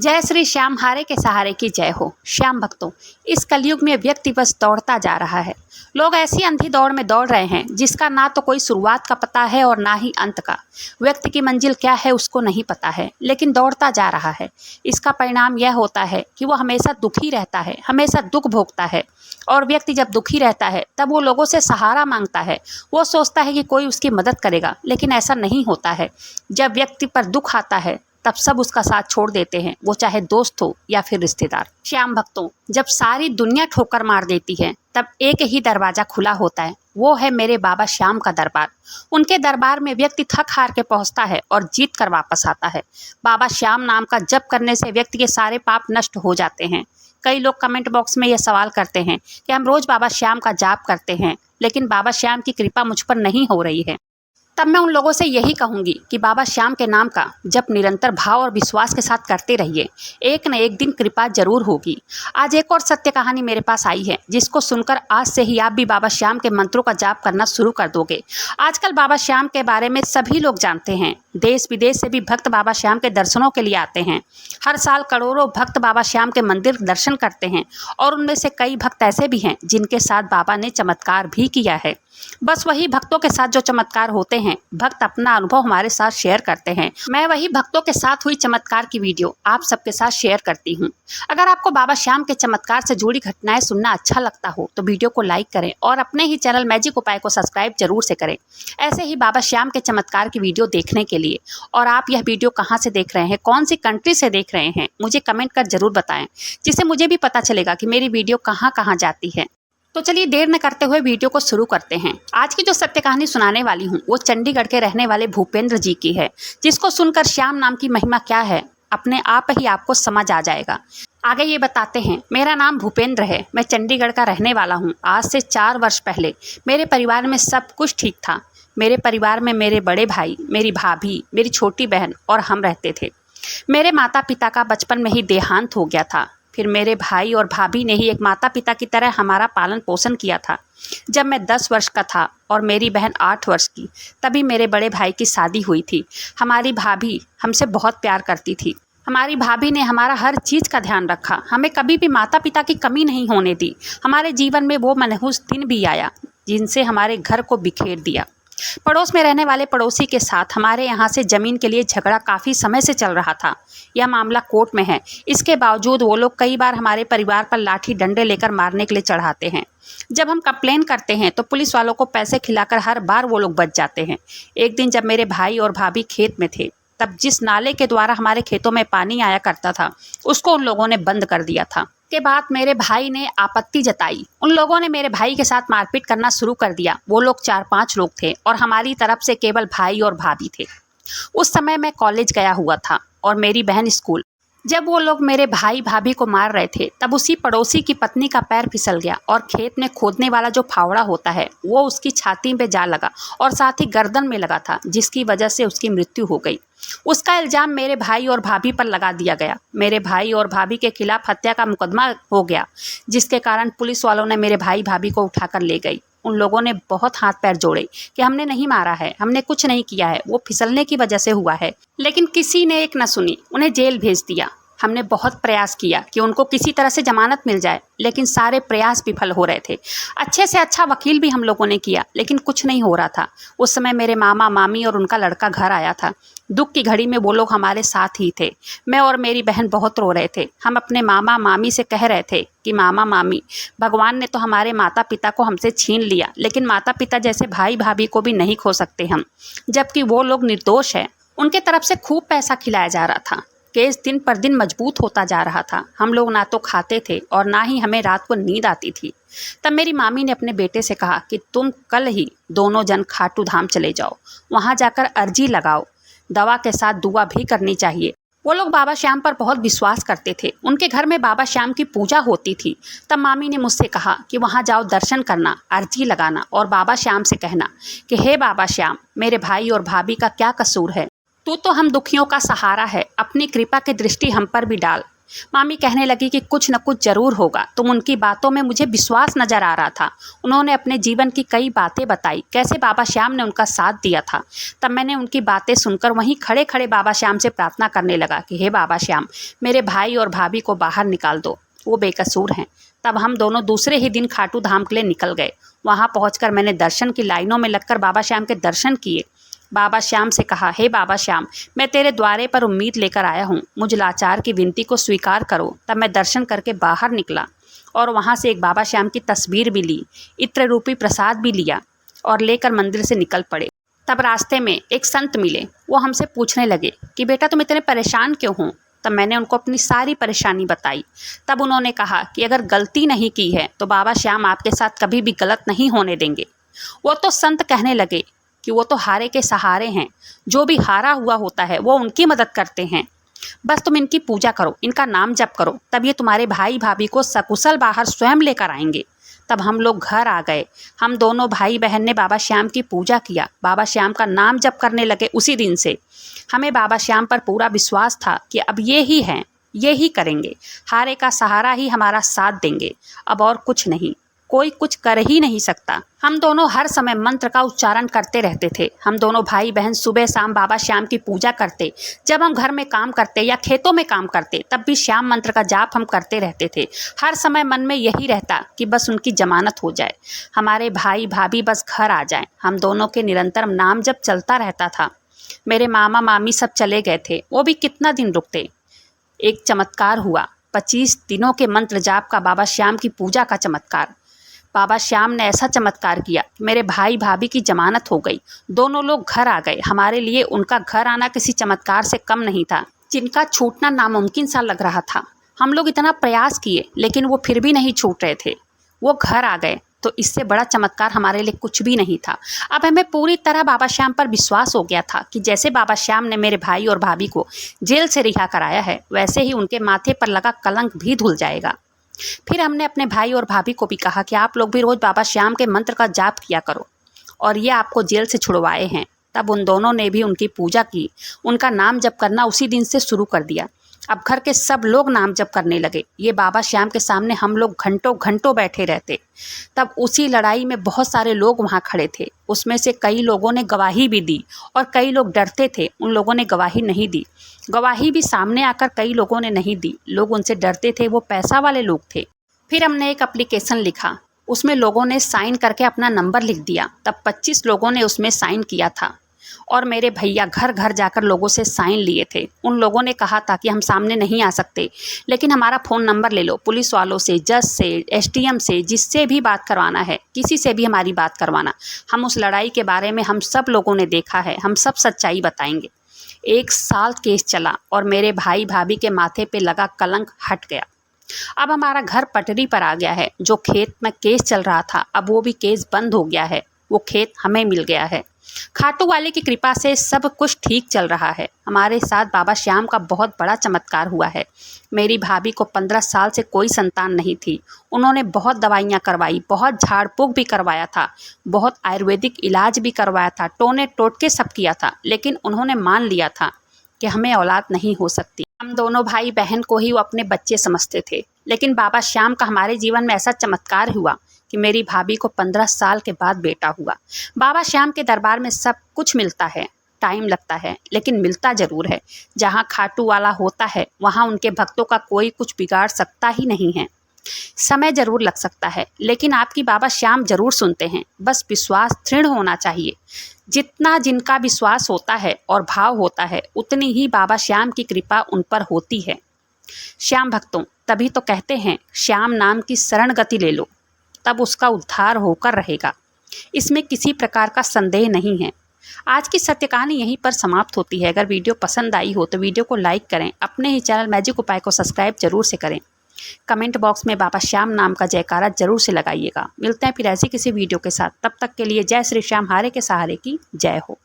जय श्री श्याम हारे के सहारे की जय हो। श्याम भक्तों, इस कलयुग में व्यक्ति बस दौड़ता जा रहा है। लोग ऐसी अंधी दौड़ में दौड़ रहे हैं जिसका ना तो कोई शुरुआत का पता है और ना ही अंत का। व्यक्ति की मंजिल क्या है उसको नहीं पता है, लेकिन दौड़ता जा रहा है। इसका परिणाम यह होता है कि वो हमेशा दुखी रहता है, हमेशा दुख भोगता है। और व्यक्ति जब दुखी रहता है तब वो लोगों से सहारा मांगता है। वो सोचता है कि कोई उसकी मदद करेगा, लेकिन ऐसा नहीं होता है। जब व्यक्ति पर दुख आता है तब सब उसका साथ छोड़ देते हैं, वो चाहे दोस्त हो या फिर रिश्तेदार। श्याम भक्तों, जब सारी दुनिया ठोकर मार देती है तब एक ही दरवाजा खुला होता है, वो है मेरे बाबा श्याम का दरबार। उनके दरबार में व्यक्ति थक हार के पहुंचता है और जीत कर वापस आता है। बाबा श्याम नाम का जप करने से व्यक्ति के सारे पाप नष्ट हो जाते हैं। कई लोग कमेंट बॉक्स में यह सवाल करते हैं कि हम रोज बाबा श्याम का जाप करते हैं, लेकिन बाबा श्याम की कृपा मुझ पर नहीं हो रही है। तब मैं उन लोगों से यही कहूँगी कि बाबा श्याम के नाम का जप निरंतर भाव और विश्वास के साथ करते रहिए। एक न एक दिन कृपा जरूर होगी। आज एक और सत्य कहानी मेरे पास आई है, जिसको सुनकर आज से ही आप भी बाबा श्याम के मंत्रों का जाप करना शुरू कर दोगे। आजकल बाबा श्याम के बारे में सभी लोग जानते हैं। देश विदेश से भी भक्त बाबा श्याम के दर्शनों के लिए आते हैं। हर साल करोड़ों भक्त बाबा श्याम के मंदिर दर्शन करते हैं और उनमें से कई भक्त ऐसे भी हैं जिनके साथ बाबा ने चमत्कार भी किया है। बस वही भक्तों के साथ जो चमत्कार होते हैं, भक्त अपना अनुभव हमारे साथ शेयर करते हैं। मैं वही भक्तों के साथ हुई चमत्कार की वीडियो आप सबके साथ शेयर करती हूँ। अगर आपको बाबा श्याम के चमत्कार से जुड़ी घटनाएं सुनना अच्छा लगता हो तो वीडियो को लाइक करें और अपने ही चैनल मैजिक उपाय को सब्सक्राइब जरूर से करें, ऐसे ही बाबा श्याम के चमत्कार की वीडियो देखने के लिए। और आप यह वीडियो कहाँ से देख रहे हैं, कौन सी कंट्री से देख रहे हैं, मुझे कमेंट कर जरूर बताएं, जिससे मुझे भी पता चलेगा कि मेरी वीडियो कहाँ कहाँ जाती है। तो चलिए देर न करते हुए वीडियो को शुरू करते हैं। आज की जो सत्य कहानी सुनाने वाली हूँ वो चंडीगढ़ के रहने वाले भूपेंद्र जी की है, जिसको सुनकर श्याम नाम की महिमा क्या है अपने आप ही आपको समझ आ जाएगा। आगे ये बताते हैं। मेरा नाम भूपेंद्र है, मैं चंडीगढ़ का रहने वाला हूँ। आज से 4 वर्ष पहले मेरे परिवार में सब कुछ ठीक था। मेरे परिवार में मेरे बड़े भाई, मेरी भाभी, मेरी छोटी बहन और हम रहते थे। मेरे माता पिता का बचपन में ही देहांत हो गया था। फिर मेरे भाई और भाभी ने ही एक माता पिता की तरह हमारा पालन पोषण किया था। जब मैं 10 वर्ष का था और मेरी बहन 8 वर्ष की, तभी मेरे बड़े भाई की शादी हुई थी। हमारी भाभी हमसे बहुत प्यार करती थी। हमारी भाभी ने हमारा हर चीज़ का ध्यान रखा, हमें कभी भी माता पिता की कमी नहीं होने दी। हमारे जीवन में वो मनहूस दिन भी आया जिनसे हमारे घर को बिखेर दिया। पड़ोस में रहने वाले पड़ोसी के साथ हमारे यहाँ से ज़मीन के लिए झगड़ा काफ़ी समय से चल रहा था। यह मामला कोर्ट में है। इसके बावजूद वो लोग कई बार हमारे परिवार पर लाठी डंडे लेकर मारने के लिए चढ़ाते हैं। जब हम कंप्लेन करते हैं तो पुलिस वालों को पैसे खिलाकर हर बार वो लोग बच जाते हैं। एक दिन जब मेरे भाई और भाभी खेत में थे, तब जिस नाले के द्वारा हमारे खेतों में पानी आया करता था, उसको उन लोगों ने बंद कर दिया था। के बाद मेरे भाई ने आपत्ति जताई। उन लोगों ने मेरे भाई के साथ मारपीट करना शुरू कर दिया। वो लोग 4-5 लोग थे और हमारी तरफ से केवल भाई और भाभी थे। उस समय मैं कॉलेज गया हुआ था और मेरी बहन स्कूल। जब वो लोग मेरे भाई भाभी को मार रहे थे तब उसी पड़ोसी की पत्नी का पैर फिसल गया और खेत में खोदने वाला जो फावड़ा होता है वो उसकी छाती पे जा लगा और साथ ही गर्दन में लगा था, जिसकी वजह से उसकी मृत्यु हो गई। उसका इल्जाम मेरे भाई और भाभी पर लगा दिया गया। मेरे भाई और भाभी के खिलाफ हत्या का मुकदमा हो गया, जिसके कारण पुलिस वालों ने मेरे भाई भाभी को उठाकर ले गई। उन लोगों ने बहुत हाथ पैर जोड़े कि हमने नहीं मारा है, हमने कुछ नहीं किया है, वो फिसलने की वजह से हुआ है। लेकिन किसी ने एक न सुनी, उन्हें जेल भेज दिया। हमने बहुत प्रयास किया कि उनको किसी तरह से जमानत मिल जाए, लेकिन सारे प्रयास विफल हो रहे थे। अच्छे से अच्छा वकील भी हम लोगों ने किया, लेकिन कुछ नहीं हो रहा था। उस समय मेरे मामा मामी और उनका लड़का घर आया था। दुख की घड़ी में वो लोग हमारे साथ ही थे। मैं और मेरी बहन बहुत रो रहे थे। हम अपने मामा मामी से कह रहे थे कि मामा मामी, भगवान ने तो हमारे माता पिता को हमसे छीन लिया, लेकिन माता पिता जैसे भाई भाभी को भी नहीं खो सकते हम, जबकि वो लोग निर्दोष है। उनके तरफ से खूब पैसा खिलाया जा रहा था। केस दिन पर दिन मजबूत होता जा रहा था। हम लोग ना तो खाते थे और ना ही हमें रात को नींद आती थी। तब मेरी मामी ने अपने बेटे से कहा कि तुम कल ही दोनों जन खाटू धाम चले जाओ, वहाँ जाकर अर्जी लगाओ। दवा के साथ दुआ भी करनी चाहिए। वो लोग बाबा श्याम पर बहुत विश्वास करते थे। उनके घर में बाबा श्याम की पूजा होती थी। तब मामी ने मुझसे कहा कि वहाँ जाओ, दर्शन करना, अर्जी लगाना और बाबा श्याम से कहना कि हे बाबा श्याम, मेरे भाई और भाभी का क्या कसूर है? तू तो हम दुखियों का सहारा है, अपनी कृपा की दृष्टि हम पर भी डाल। मामी कहने लगी कि कुछ न कुछ जरूर होगा, तुम उनकी बातों में मुझे विश्वास नजर आ रहा था। उन्होंने अपने जीवन की कई बातें बताई, कैसे बाबा श्याम ने उनका साथ दिया था। तब मैंने उनकी बातें सुनकर वहीं खड़े खड़े बाबा श्याम से प्रार्थना करने लगा कि हे बाबा श्याम, मेरे भाई और भाभी को बाहर निकाल दो, वो बेकसूर हैं। तब हम दोनों दूसरे ही दिन खाटू धाम के लिए निकल गए। वहाँ पहुँचकर मैंने दर्शन की लाइनों में लगकर बाबा श्याम के दर्शन किए। बाबा श्याम से कहा, हे बाबा श्याम, मैं तेरे द्वारे पर उम्मीद लेकर आया हूँ, मुझ लाचार की विनती को स्वीकार करो। तब मैं दर्शन करके बाहर निकला और वहाँ से एक बाबा श्याम की तस्वीर भी ली, इत्र रूपी प्रसाद भी लिया और लेकर मंदिर से निकल पड़े। तब रास्ते में एक संत मिले। वो हमसे पूछने लगे कि बेटा तुम इतने परेशान क्यों हो। तब मैंने उनको अपनी सारी परेशानी बताई। तब उन्होंने कहा कि अगर गलती नहीं की है तो बाबा श्याम आपके साथ कभी भी गलत नहीं होने देंगे। वो तो संत कहने लगे कि वो तो हारे के सहारे हैं, जो भी हारा हुआ होता है वो उनकी मदद करते हैं। बस तुम इनकी पूजा करो, इनका नाम जप करो, तब ये तुम्हारे भाई भाभी को सकुशल बाहर स्वयं लेकर आएंगे। तब हम लोग घर आ गए। हम दोनों भाई बहन ने बाबा श्याम की पूजा किया, बाबा श्याम का नाम जप करने लगे। उसी दिन से हमें बाबा श्याम पर पूरा विश्वास था कि अब ये ही हैं, ये ही करेंगे, हारे का सहारा ही हमारा साथ देंगे, अब और कुछ नहीं, कोई कुछ कर ही नहीं सकता। हम दोनों हर समय मंत्र का उच्चारण करते रहते थे। हम दोनों भाई बहन सुबह शाम बाबा श्याम की पूजा करते। जब हम घर में काम करते या खेतों में काम करते तब भी श्याम मंत्र का जाप हम करते रहते थे। हर समय मन में यही रहता कि बस उनकी जमानत हो जाए, हमारे भाई भाभी बस घर आ जाएं। हम दोनों के निरंतर नाम जप चलता रहता था। मेरे मामा मामी सब चले गए थे, वो भी कितना दिन रुकते। एक चमत्कार हुआ, 25 दिनों के मंत्र जाप का, बाबा श्याम की पूजा का चमत्कार। बाबा श्याम ने ऐसा चमत्कार किया कि मेरे भाई भाभी की जमानत हो गई। दोनों लोग घर आ गए। हमारे लिए उनका घर आना किसी चमत्कार से कम नहीं था, जिनका छूटना नामुमकिन सा लग रहा था। हम लोग इतना प्रयास किए लेकिन वो फिर भी नहीं छूट रहे थे। वो घर आ गए तो इससे बड़ा चमत्कार हमारे लिए कुछ भी नहीं था। अब हमें पूरी तरह बाबा श्याम पर विश्वास हो गया था कि जैसे बाबा श्याम ने मेरे भाई और भाभी को जेल से रिहा कराया है, वैसे ही उनके माथे पर लगा कलंक भी धुल जाएगा। फिर हमने अपने भाई और भाभी को भी कहा कि आप लोग भी रोज़ बाबा श्याम के मंत्र का जाप किया करो, और ये आपको जेल से छुड़वाए हैं। तब उन दोनों ने भी उनकी पूजा की, उनका नाम जप करना उसी दिन से शुरू कर दिया। अब घर के सब लोग नाम जप करने लगे। ये बाबा श्याम के सामने हम लोग घंटों घंटों बैठे रहते। तब उसी लड़ाई में बहुत सारे लोग वहाँ खड़े थे। उसमें से कई लोगों ने गवाही भी दी और कई लोग डरते थे, उन लोगों ने गवाही नहीं दी। गवाही भी सामने आकर कई लोगों ने नहीं दी, लोग उनसे डरते थे, वो पैसा वाले लोग थे। फिर हमने एक एप्लीकेशन लिखा, उसमें लोगों ने साइन करके अपना नंबर लिख दिया। तब 25 लोगों ने उसमें साइन किया था और मेरे भैया घर घर जाकर लोगों से साइन लिए थे। उन लोगों ने कहा था कि हम सामने नहीं आ सकते, लेकिन हमारा फ़ोन नंबर ले लो, पुलिस वालों से, जज से, एसडीएम से, जिससे भी बात करवाना है, किसी से भी हमारी बात करवाना। हम उस लड़ाई के बारे में हम सब लोगों ने देखा है, हम सब सच्चाई बताएंगे। 1 साल केस चला और मेरे भाई भाभी के माथे पे लगा कलंक हट गया। अब हमारा घर पटरी पर आ गया है। जो खेत में केस चल रहा था, अब वो भी केस बंद हो गया है, वो खेत हमें मिल गया है। खाटू वाले की कृपा से सब कुछ ठीक चल रहा है। हमारे साथ बाबा श्याम का बहुत बड़ा चमत्कार हुआ है। मेरी भाभी को 15 साल से कोई संतान नहीं थी। उन्होंने बहुत दवाइयाँ करवाई, बहुत झाड़ फूँक भी करवाया था, बहुत आयुर्वेदिक इलाज भी करवाया था, टोने टोटके सब किया था, लेकिन उन्होंने मान लिया था कि हमें औलाद नहीं हो सकती। हम दोनों भाई बहन को ही वो अपने बच्चे समझते थे। लेकिन बाबा श्याम का हमारे जीवन में ऐसा चमत्कार हुआ कि मेरी भाभी को 15 साल के बाद बेटा हुआ। बाबा श्याम के दरबार में सब कुछ मिलता है, टाइम लगता है, लेकिन मिलता ज़रूर है। जहाँ खाटू वाला होता है वहाँ उनके भक्तों का कोई कुछ बिगाड़ सकता ही नहीं है। समय ज़रूर लग सकता है, लेकिन आपकी बाबा श्याम ज़रूर सुनते हैं। बस विश्वास दृढ़ होना चाहिए। जितना जिनका विश्वास होता है और भाव होता है, उतनी ही बाबा श्याम की कृपा उन पर होती है। श्याम भक्तों, तभी तो कहते हैं श्याम नाम की शरण गति ले लो, तब उसका उद्धार होकर रहेगा। इसमें किसी प्रकार का संदेह नहीं है। आज की सत्य कहानी यहीं पर समाप्त होती है। अगर वीडियो पसंद आई हो तो वीडियो को लाइक करें, अपने ही चैनल मैजिक उपाय को सब्सक्राइब जरूर से करें। कमेंट बॉक्स में बाबा श्याम नाम का जयकारा जरूर से लगाइएगा। मिलते हैं फिर ऐसी किसी वीडियो के साथ, तब तक के लिए जय श्री श्याम, हारे के सहारे की जय हो।